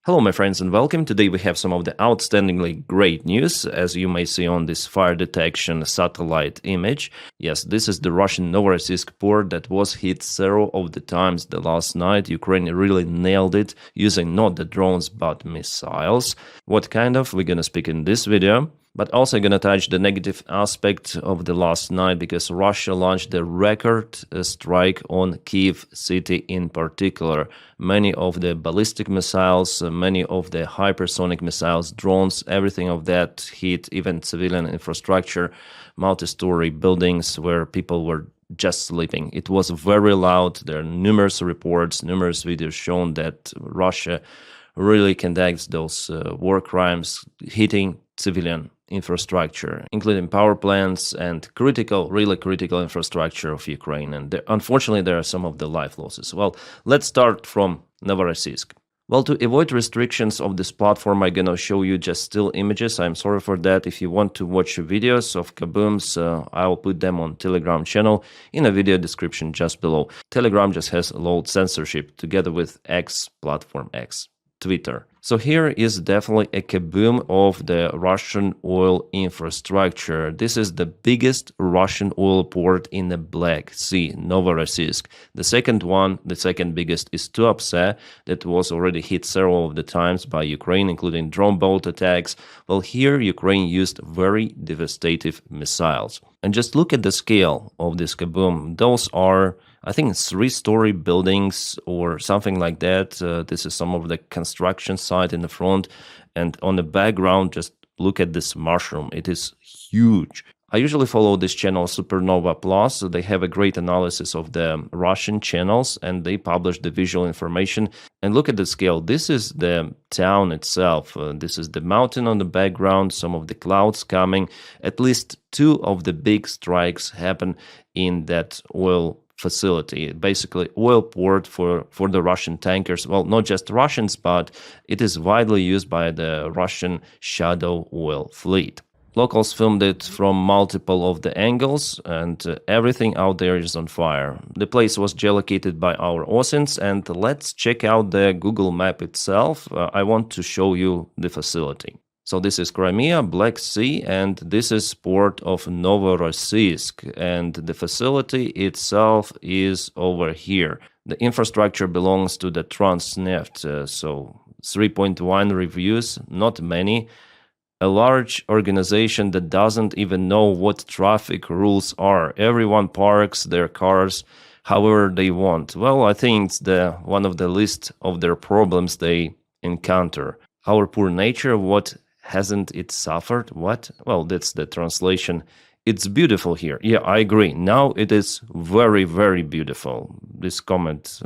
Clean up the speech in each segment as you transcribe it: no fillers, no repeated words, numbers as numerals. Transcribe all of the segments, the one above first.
Hello, my friends, and welcome. Today we have some of the outstandingly great news, as you may see on this fire detection satellite image. Yes, this is the Russian Novorossiysk port that was hit several of the times the last night. Ukraine really nailed it using not the drones but missiles. What kind of? We're gonna speak in this video. But also going to touch the negative aspect of the last night because Russia launched the record strike on Kiev city in particular. Many of the ballistic missiles, many of the hypersonic missiles, drones, everything of that hit even civilian infrastructure, multi-story buildings where people were just sleeping. It was very loud. There are numerous reports, numerous videos shown that Russia really conducts those war crimes hitting civilian infrastructure, including power plants and really critical infrastructure of Ukraine. And unfortunately, there are some of the life losses. Well, let's start from Novorossiysk. Well, to avoid restrictions of this platform, I'm gonna show you just still images. I'm sorry for that. If you want to watch videos of kabooms, I'll put them on Telegram channel in a video description just below. Telegram just has low censorship together with platform X. Twitter. So here is definitely a kaboom of the Russian oil infrastructure. This is the biggest Russian oil port in the Black Sea, Novorossiysk. The second biggest is Tuapse, that was already hit several of the times by Ukraine, including drone boat attacks. Well, here Ukraine used very devastating missiles. And just look at the scale of this kaboom. Those are, I think, 3-story buildings or something like that. This is some of the construction site in the front. And on the background, just look at this mushroom. It is huge. I usually follow this channel Supernova Plus. They have a great analysis of the Russian channels and they publish the visual information. And look at the scale. This is the town itself. This is the mountain on the background, some of the clouds coming. At least 2 of the big strikes happen in that oil facility, basically oil port for the Russian tankers. Well, not just Russians, but it is widely used by the Russian shadow oil fleet. Locals filmed it from multiple of the angles and everything out there is on fire. The place was geolocated by our OSINTs and let's check out the Google map itself. I want to show you the facility. So this is Crimea, Black Sea, and this is port of Novorossiysk, and the facility itself is over here. The infrastructure belongs to the Transneft, so 3.1 reviews, not many. A large organization that doesn't even know what traffic rules are. Everyone parks their cars however they want. Well, I think it's one of the list of their problems they encounter. Our poor nature, what hasn't it suffered? What? Well, that's the translation. It's beautiful here. Yeah, I agree. Now it is very, very beautiful. This comment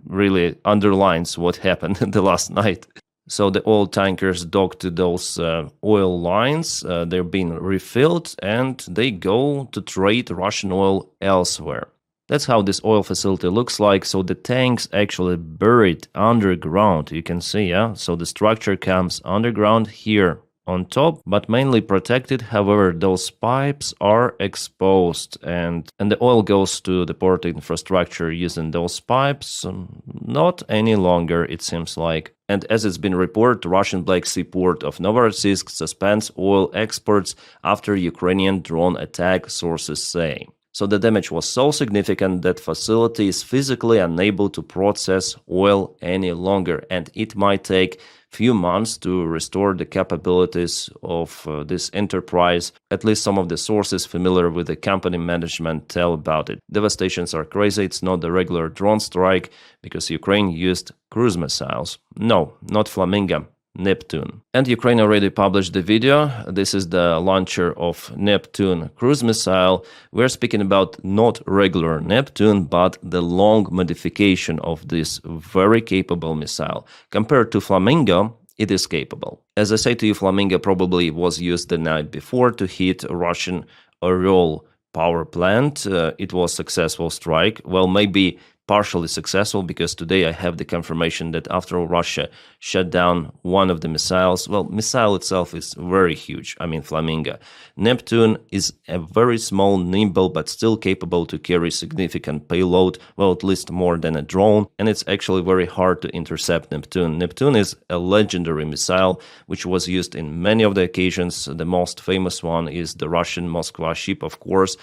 really underlines what happened the last night. So the oil tankers dock to those oil lines. They're being refilled and they go to trade Russian oil elsewhere. That's how this oil facility looks like. So the tanks actually buried underground. You can see, yeah? So the structure comes underground here on top, but mainly protected. However, those pipes are exposed and the oil goes to the port infrastructure using those pipes. Not any longer, it seems like. And as it's been reported, Russian Black Sea port of Novorossiysk suspends oil exports after Ukrainian drone attack, sources say. So the damage was so significant that facility is physically unable to process oil any longer, and it might take few months to restore the capabilities of this enterprise. At least some of the sources familiar with the company management tell about it. Devastations are crazy. It's not the regular drone strike because Ukraine used cruise missiles. No, not Flamingo. Neptune. And Ukraine already published the video. This is the launcher of Neptune cruise missile. We're speaking about not regular Neptune, but the long modification of this very capable missile. Compared to Flamingo, it is capable. As I say to you, Flamingo probably was used the night before to hit a Russian Oryol power plant. It was a successful strike. Well, maybe partially successful, because today I have the confirmation that after all, Russia shut down one of the missiles. Well, missile itself is very huge. I mean, Flamingo. Neptune is a very small, nimble, but still capable to carry significant payload, well, at least more than a drone, and it's actually very hard to intercept Neptune. Neptune is a legendary missile, which was used in many of the occasions. The most famous one is the Russian Moskva ship, of course,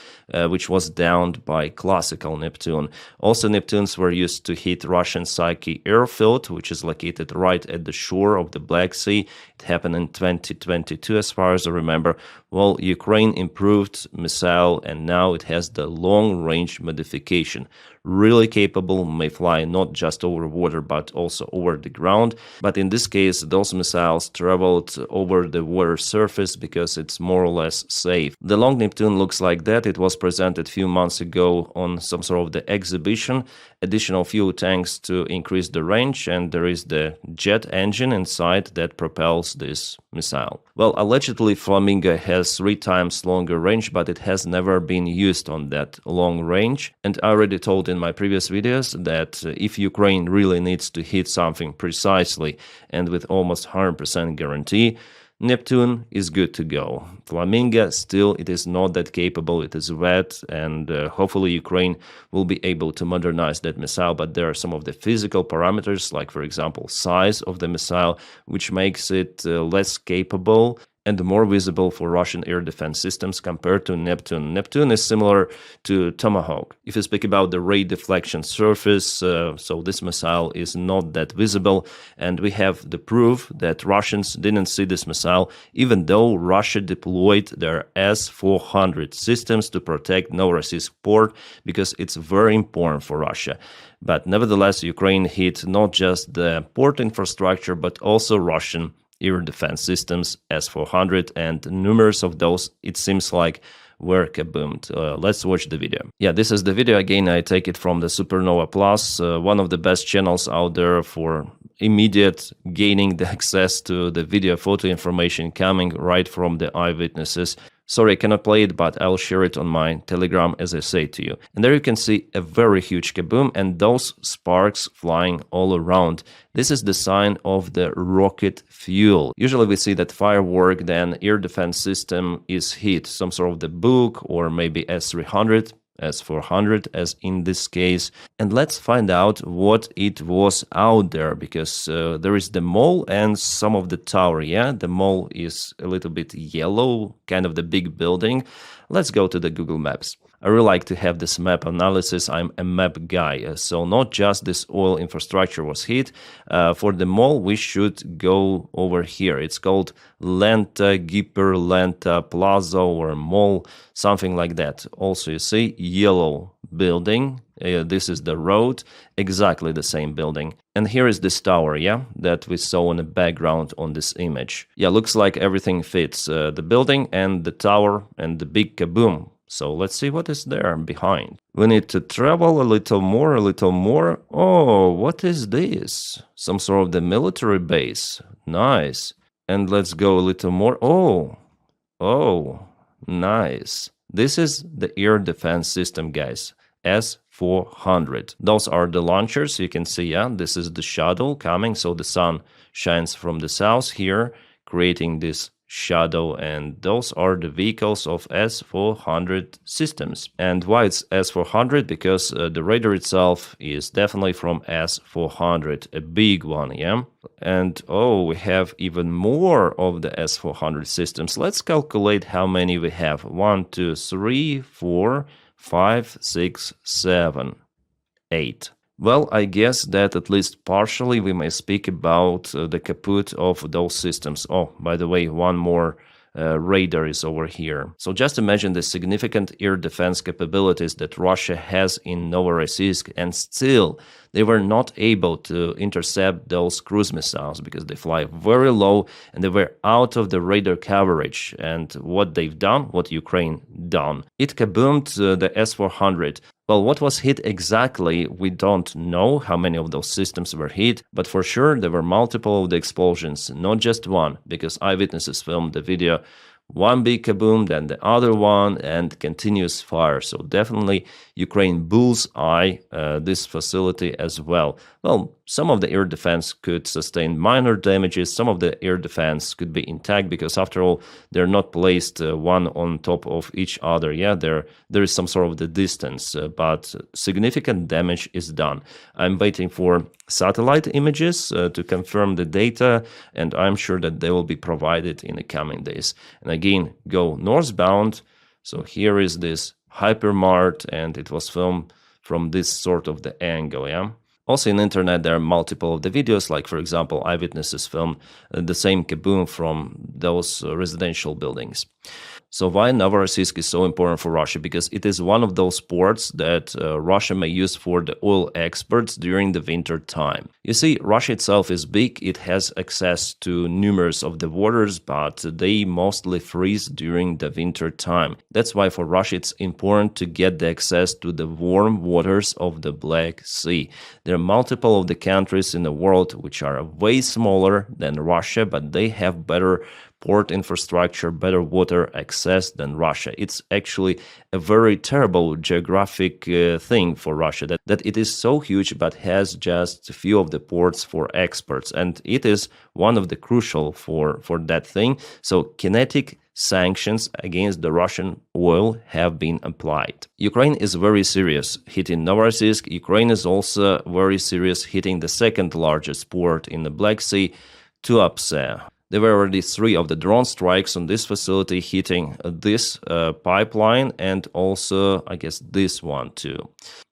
which was downed by classical Neptune. Also, Neptunes were used to hit Russian Psyche airfield, which is located right at the shore of the Black Sea. It happened in 2022, as far as I remember. Well, Ukraine improved missile, and now it has the long-range modification. Really capable, may fly not just over water but also over the ground. But in this case, those missiles traveled over the water surface because it's more or less safe. The long Neptune looks like that. It was presented a few months ago on some sort of the exhibition. Additional fuel tanks to increase the range, and there is the jet engine inside that propels this missile. Well, allegedly Flamingo has 3 times longer range, but it has never been used on that long range. And I already told in my previous videos that if Ukraine really needs to hit something precisely and with almost 100% guarantee, Neptune is good to go. Flamingo, still, it is not that capable, it is wet, and hopefully Ukraine will be able to modernize that missile, but there are some of the physical parameters, like for example size of the missile, which makes it less capable and more visible for Russian air defense systems compared to Neptune. Neptune is similar to Tomahawk. If you speak about the ray deflection surface, so this missile is not that visible, and we have the proof that Russians didn't see this missile, even though Russia deployed their S-400 systems to protect Novorossiysk port, because it's very important for Russia. But nevertheless, Ukraine hit not just the port infrastructure, but also Russian air defense systems, S-400, and numerous of those, it seems like, were kaboomed. Let's watch the video. Yeah, this is the video. Again, I take it from the Supernova Plus, one of the best channels out there for immediate gaining the access to the video photo information coming right from the eyewitnesses. Sorry, I cannot play it, but I'll share it on my Telegram, as I say to you. And there you can see a very huge kaboom and those sparks flying all around. This is the sign of the rocket fuel. Usually we see that firework, then air defense system is hit, some sort of the Buk or maybe S-300. S-400 as in this case, and let's find out what it was out there, because there is the mall and some of the tower. Yeah, the mall is a little bit yellow, kind of the big building. Let's go to the Google Maps. I really like to have this map analysis. I'm a map guy, so not just this oil infrastructure was hit. For the mall, we should go over here. It's called Lenta, Giper, Lenta Plaza or Mall, something like that. Also, you see yellow building. This is the road, exactly the same building. And here is this tower, yeah, that we saw in the background on this image. Yeah, looks like everything fits. The building and the tower and the big kaboom. So let's see what is there behind. We need to travel a little more, a little more. Oh, what is this? Some sort of the military base. Nice. And let's go a little more. Oh, nice. This is the air defense system, guys. S-400. Those are the launchers. You can see, yeah, this is the shadow coming. So the sun shines from the south here, creating this shadow, and those are the vehicles of S-400 systems. And why it's S-400? Because the radar itself is definitely from S-400, a big one, yeah? And oh, we have even more of the S-400 systems. Let's calculate how many we have. 1, 2, 3, 4, 5, 6, 7, 8. Well, I guess that at least partially we may speak about the kaput of those systems. Oh, by the way, one more radar is over here. So just imagine the significant air defense capabilities that Russia has in Novorossiysk, and still they were not able to intercept those cruise missiles because they fly very low and they were out of the radar coverage. And what they've done, what Ukraine done, it kaboomed the S-400. Well, what was hit exactly, we don't know how many of those systems were hit, but for sure there were multiple of the explosions, not just one, because eyewitnesses filmed the video one big kaboom, then the other one, and continuous fire. So definitely Ukraine bullseye this facility as well. Well, some of the air defense could sustain minor damages. Some of the air defense could be intact because, after all, they're not placed one on top of each other. Yeah, there is some sort of the distance, but significant damage is done. I'm waiting for satellite images to confirm the data, and I'm sure that they will be provided in the coming days. And again, go northbound. So here is this hypermart, and it was filmed from this sort of the angle, yeah. Also in internet there are multiple of the videos, like for example eyewitnesses film the same kaboom from those residential buildings. So why Novorossiysk is so important for Russia? Because it is one of those ports that Russia may use for the oil exports during the winter time. You see, Russia itself is big, it has access to numerous of the waters, but they mostly freeze during the winter time. That's why for Russia it's important to get the access to the warm waters of the Black Sea. There are multiple of the countries in the world which are way smaller than Russia, but they have better port infrastructure, better water access than Russia. It's actually a very terrible geographic thing for Russia that it is so huge but has just a few of the ports for exports, and it is one of the crucial for that thing. So kinetic sanctions against the Russian oil have been applied. Ukraine is very serious hitting Novorossiysk. Ukraine is also very serious hitting the second largest port in the Black Sea, Tuapse. There were already 3 of the drone strikes on this facility hitting this pipeline, and also, I guess, this one too.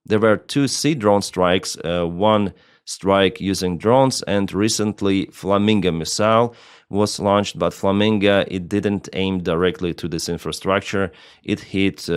There were 2 sea drone strikes, one strike using drones, and recently Flamingo missile was launched, but Flamingo, it didn't aim directly to this infrastructure, it hit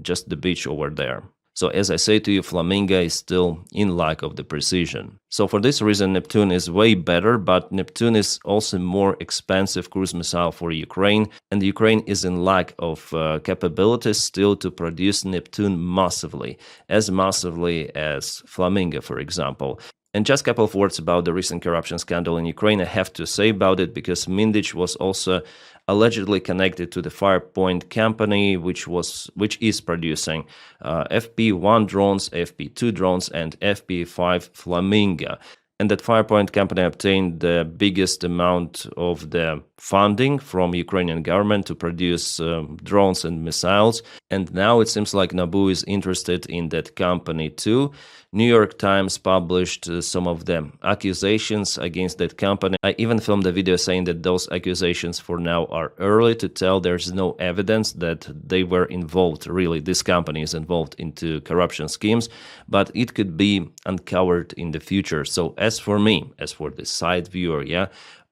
just the beach over there. So as I say to you, Flamingo is still in lack of the precision. So for this reason, Neptune is way better, but Neptune is also more expensive cruise missile for Ukraine, and Ukraine is in lack of capabilities still to produce Neptune massively as Flamingo, for example. And just a couple of words about the recent corruption scandal in Ukraine. I have to say about it because Mindich was also allegedly connected to the Firepoint company, which is producing FP1 drones, FP2 drones, and FP5 Flamingo. And that Firepoint company obtained the biggest amount of the funding from Ukrainian government to produce drones and missiles. And now it seems like NABU is interested in that company too. New York Times published some of the accusations against that company. I even filmed a video saying that those accusations for now are early to tell. There's no evidence that they were involved, really, this company is involved into corruption schemes, but it could be uncovered in the future. So as for me, as for the side viewer, yeah,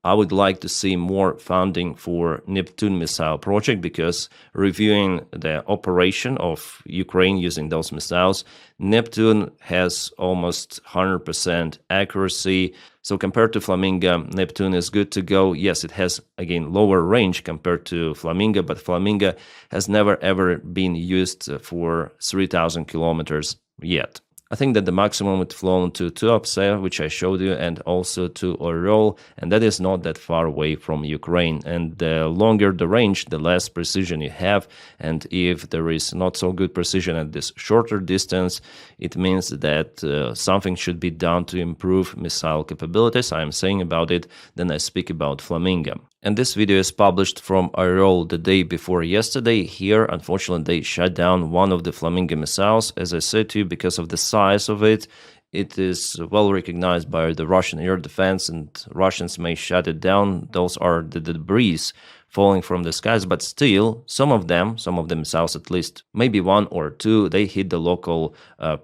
I would like to see more funding for Neptune missile project, because reviewing the operation of Ukraine using those missiles, Neptune has almost 100% accuracy. So compared to Flamingo, Neptune is good to go. Yes, it has, again, lower range compared to Flamingo, but Flamingo has never ever been used for 3,000 kilometers yet. I think that the maximum it flown to Tuapse, which I showed you, and also to Orel, and that is not that far away from Ukraine. And the longer the range, the less precision you have. And if there is not so good precision at this shorter distance, it means that something should be done to improve missile capabilities. I am saying about it, then I speak about Flamingo. And this video is published from Orel the day before yesterday. Here, unfortunately, they shut down one of the Flamingo missiles, as I said to you, because of the size of it. It is well recognized by the Russian air defense, and Russians may shut it down. Those are the debris falling from the skies, but still, some of the missiles at least, maybe 1 or 2, they hit the local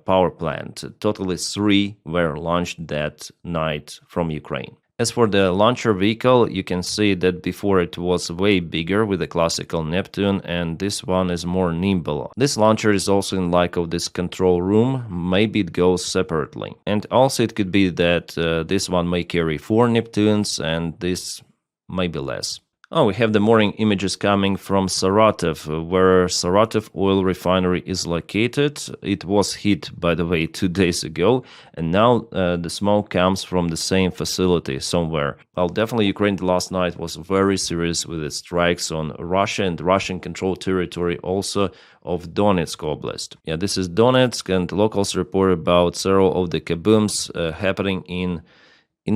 power plant. Totally 3 were launched that night from Ukraine. As for the launcher vehicle, you can see that before it was way bigger with the classical Neptune, and this one is more nimble. This launcher is also in lack of this control room, maybe it goes separately. And also it could be that this one may carry 4 Neptunes and this maybe less. Oh, we have the morning images coming from Saratov, where Saratov oil refinery is located. It was hit, by the way, 2 days ago, and now the smoke comes from the same facility somewhere. Well, definitely Ukraine last night was very serious with its strikes on Russia and Russian-controlled territory also of Donetsk Oblast. Yeah, this is Donetsk, and locals report about several of the kabooms happening in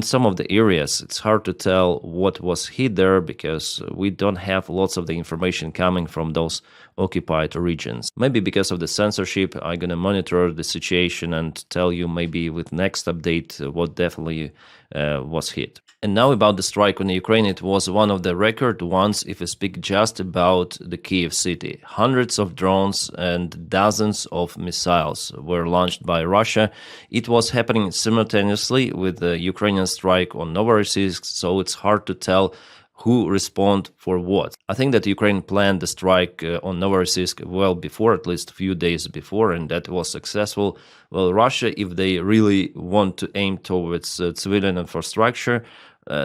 some of the areas. It's hard to tell what was hit there because we don't have lots of the information coming from those occupied regions. Maybe because of the censorship, I'm gonna monitor the situation and tell you maybe with next update what definitely was hit. And now about the strike on Ukraine, it was one of the record ones if we speak just about the Kiev city. Hundreds of drones and dozens of missiles were launched by Russia. It was happening simultaneously with the Ukrainian strike on Novorossiysk, so it's hard to tell who respond for what. I think that Ukraine planned the strike on Novorossiysk well before, at least a few days before, and that was successful. Well, Russia, if they really want to aim towards civilian infrastructure,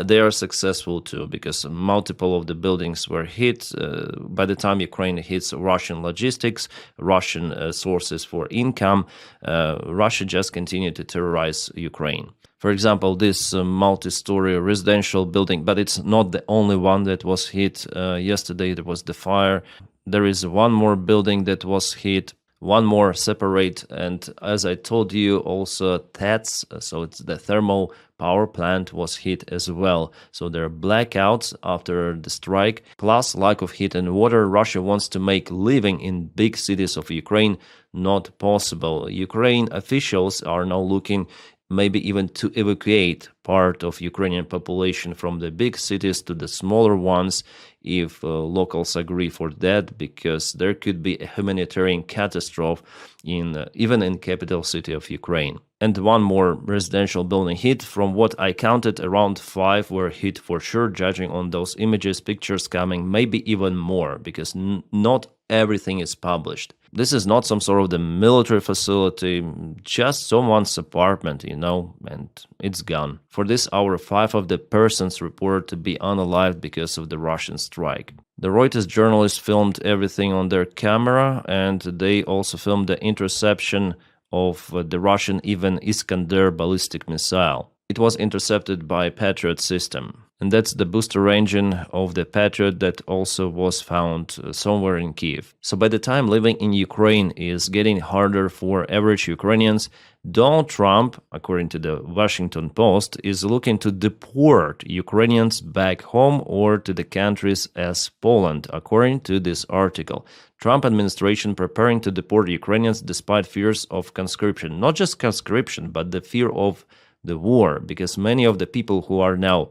they are successful too, because multiple of the buildings were hit. By the time Ukraine hits Russian logistics, Russian sources for income, Russia just continued to terrorize Ukraine. For example, this multi-story residential building, but it's not the only one that was hit. Yesterday there was the fire. There is one more building that was hit, one more separate, and as I told you, also TATS, so it's the thermal power plant, was hit as well. So there are blackouts after the strike, plus lack of heat and water. Russia wants to make living in big cities of Ukraine not possible. Ukraine officials are now looking maybe even to evacuate part of Ukrainian population from the big cities to the smaller ones if locals agree for that, because there could be a humanitarian catastrophe even in capital city of Ukraine. And one more residential building hit. From what I counted, around 5 were hit for sure, judging on those images, pictures coming, maybe even more, because not everything is published. This is not some sort of the military facility, just someone's apartment, and it's gone. For this hour, 5 of the persons reported to be unalive because of the Russian strike. The Reuters journalists filmed everything on their camera, and they also filmed the interception of the Russian Iskander ballistic missile. It was intercepted by Patriot system. And that's the booster engine of the Patriot that also was found somewhere in Kiev. So by the time living in Ukraine is getting harder for average Ukrainians, Donald Trump, according to the Washington Post, is looking to deport Ukrainians back home or to the countries as Poland, according to this article. Trump administration preparing to deport Ukrainians despite fears of conscription. Not just conscription, but the fear of the war, because many of the people who are now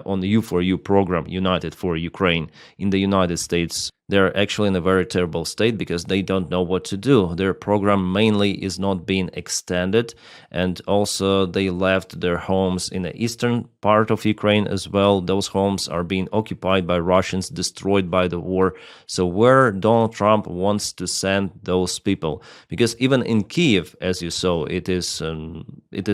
on the U4U program, United for Ukraine, in the United States, they're actually in a very terrible state because they don't know what to do. Their program mainly is not being extended, and also they left their homes in the eastern part of Ukraine as well. Those homes are being occupied by Russians, destroyed by the war. So where Donald Trump wants to send those people? Because even in Kiev, as you saw, it is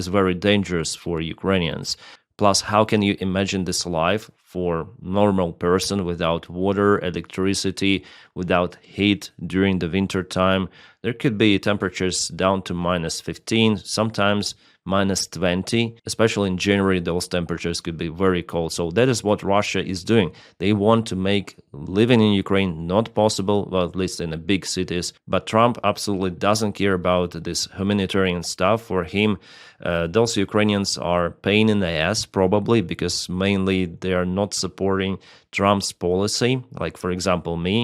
very dangerous for Ukrainians. Plus, how can you imagine this life for normal person without water, electricity, without heat during the winter time? There could be temperatures down to -15, sometimes -20. Especially in January, those temperatures could be very cold. So that is what Russia is doing. They want to make living in Ukraine not possible, well, at least in the big cities. But Trump absolutely doesn't care about this humanitarian stuff. For him, those Ukrainians are pain in the ass, probably, because mainly they are not supporting Trump's policy. Like, for example, me,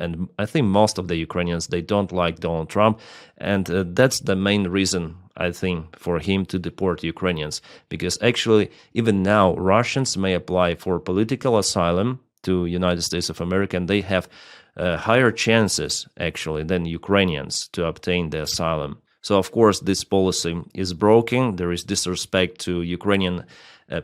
and I think most of the Ukrainians, they don't like Donald Trump. And that's the main reason, I think, for him to deport Ukrainians. Because actually, even now, Russians may apply for political asylum to United States of America, and they have higher chances, actually, than Ukrainians to obtain the asylum. So, of course, this policy is broken. There is disrespect to Ukrainian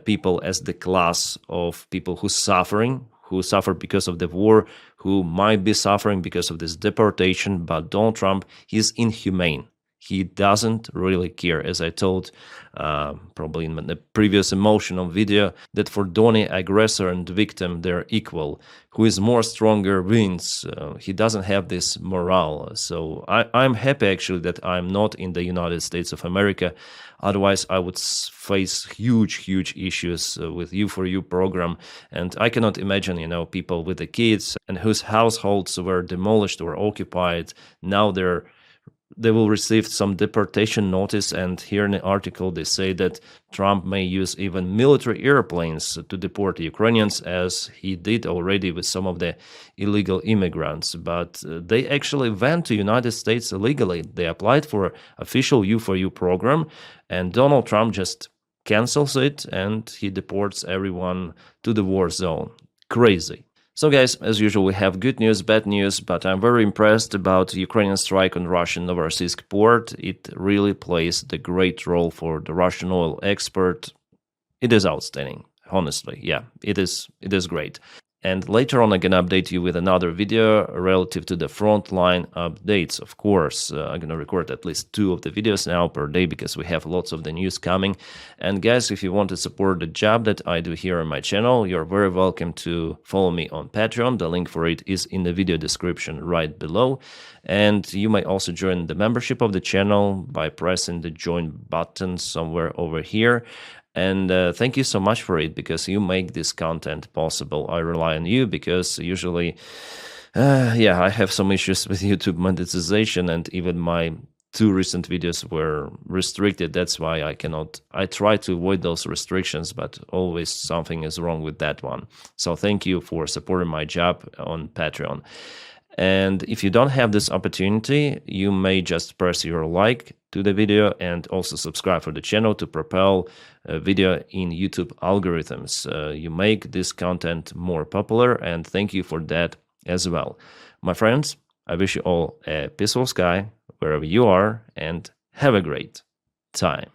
people as the class of people who suffer because of the war, who might be suffering because of this deportation. But Donald Trump, he's inhumane. he doesn't really care. As I told probably in the previous emotional video, that for Donny, aggressor and victim, they're equal. Who is more stronger wins. He doesn't have this morale. So I'm happy actually that I'm not in the United States of America. Otherwise, I would face huge issues with U4U program. And I cannot imagine, people with the kids and whose households were demolished or occupied. Now they will receive some deportation notice, and here in the article they say that Trump may use even military airplanes to deport Ukrainians, as he did already with some of the illegal immigrants. But they actually went to United States illegally. They applied for official U4U program, and Donald Trump just cancels it and he deports everyone to the war zone. Crazy. So guys, as usual, we have good news, bad news, but I'm very impressed about Ukrainian strike on Russian Novorossiysk port. It really plays the great role for the Russian oil export. It is outstanding, honestly. Yeah, it is great. And later on, I'm going to update you with another video relative to the frontline updates. Of course, I'm going to record at least 2 of the videos now per day because we have lots of the news coming. And guys, if you want to support the job that I do here on my channel, you're very welcome to follow me on Patreon. The link for it is in the video description right below. And you may also join the membership of the channel by pressing the join button somewhere over here. And thank you so much for it, because you make this content possible. I rely on you because usually, I have some issues with YouTube monetization, and even my 2 recent videos were restricted. That's why I try to avoid those restrictions, but always something is wrong with that one. So thank you for supporting my job on Patreon. And if you don't have this opportunity, you may just press your like to the video and also subscribe for the channel to propel a video in YouTube algorithms. You make this content more popular, and thank you for that as well. My friends, I wish you all a peaceful sky wherever you are, and have a great time.